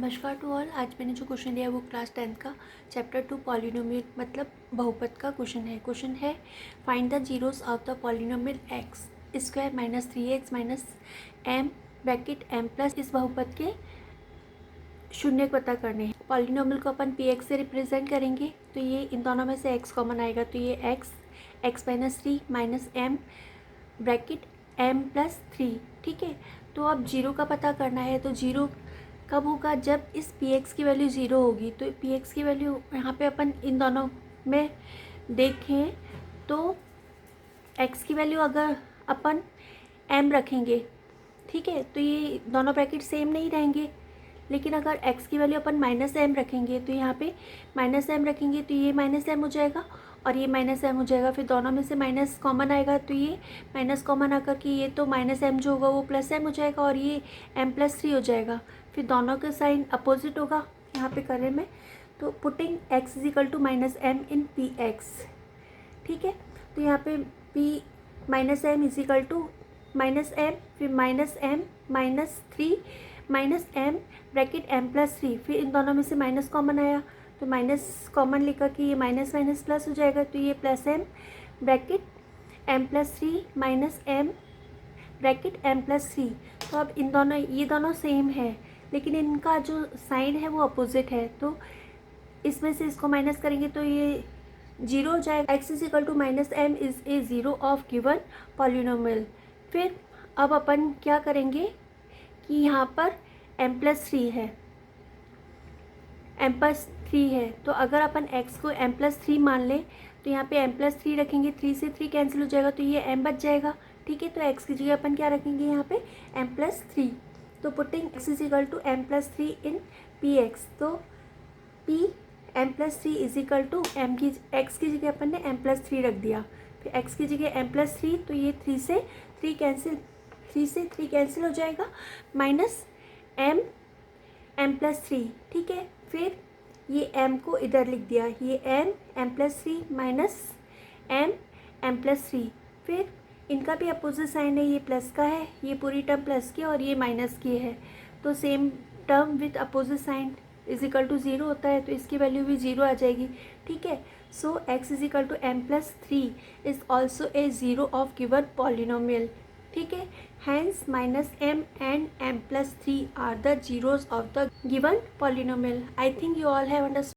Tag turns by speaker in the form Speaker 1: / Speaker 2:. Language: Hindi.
Speaker 1: नमस्कार टू ऑल। आज मैंने जो क्वेश्चन दिया है वो क्लास 10th का चैप्टर 2 पॉलिनोमियल मतलब बहुपद का क्वेश्चन है find the zeros of the polynomial x square minus 3x minus M bracket M plus इस बहुपद के शून्य पता करने हैं। पॉलिनोमियल को अपन पी एक्स से रिप्रेजेंट करेंगे तो ये इन दोनों में से x कॉमन आएगा तो ये x minus 3 minus M bracket M plus 3। ठीक है, तो अब जीरो का पता करना है। तो जीरो कब होगा? जब इस पी एक्स की वैल्यू ज़ीरो होगी। तो पी एक्स की वैल्यू यहाँ पे अपन इन दोनों में देखें तो एक्स की वैल्यू अगर अपन एम रखेंगे, ठीक है, तो ये दोनों ब्रैकेट सेम नहीं रहेंगे। लेकिन अगर x की वैल्यू अपन माइनस एम रखेंगे तो यहाँ पे माइनस एम रखेंगे तो ये माइनस एम हो जाएगा और ये माइनस एम हो जाएगा। फिर दोनों में से माइनस कॉमन आएगा तो ये माइनस कॉमन आकर के ये तो माइनस एम जो होगा वो प्लस एम हो जाएगा और ये एम प्लस 3 हो जाएगा। फिर दोनों का साइन अपोजिट होगा यहाँ पे करने में। तो putting x is equal to minus M in P X. ठीक है, तो यहाँ पे p minus M is equal to minus M फिर minus M minus 3 minus M bracket M plus 3। फिर इन दोनों में से माइनस कॉमन आया तो माइनस कॉमन लेकर के ये माइनस माइनस प्लस हो जाएगा तो ये plus M bracket M plus 3 minus M bracket M plus 3। तो अब इन दोनों ये दोनों सेम है लेकिन इनका जो साइन है वो अपोजिट है। तो इसमें से इसको माइनस करेंगे तो ये जीरो हो जाएगा। x is equal to minus M is a zero of given polynomial. फिर अब अपन क्या करेंगे कि यहाँ पर m प्लस 3 है, m प्लस 3 है। तो अगर अपन x को m प्लस 3 मान लें तो यहाँ पे m प्लस 3 रखेंगे, 3 से 3 कैंसिल हो जाएगा तो ये m बच जाएगा। ठीक है, तो x की जगह अपन क्या रखेंगे यहाँ पे m प्लस 3। तो putting x is equal to m plus 3 in P X. तो p m plus 3 is equal to m की x की जगह अपन ने m प्लस 3 रख दिया। फिर x की जगह m प्लस 3 तो ये 3 से 3 कैंसिल हो जाएगा माइनस m प्लस 3। ठीक है, फिर ये m को इधर लिख दिया, ये m plus 3 minus m plus 3। फिर इनका भी अपोजिट साइन है, ये प्लस का है, ये पूरी टर्म प्लस की और ये माइनस की है। तो same term with opposite sign is equal to zero होता है तो इसकी वैल्यू भी ज़ीरो आ जाएगी। ठीक है, so x is equal to m plus 3 is also a zero of given polynomial. ठीक है, hence minus m and m plus 3 are the zeros of the given polynomial. I think you all have understood.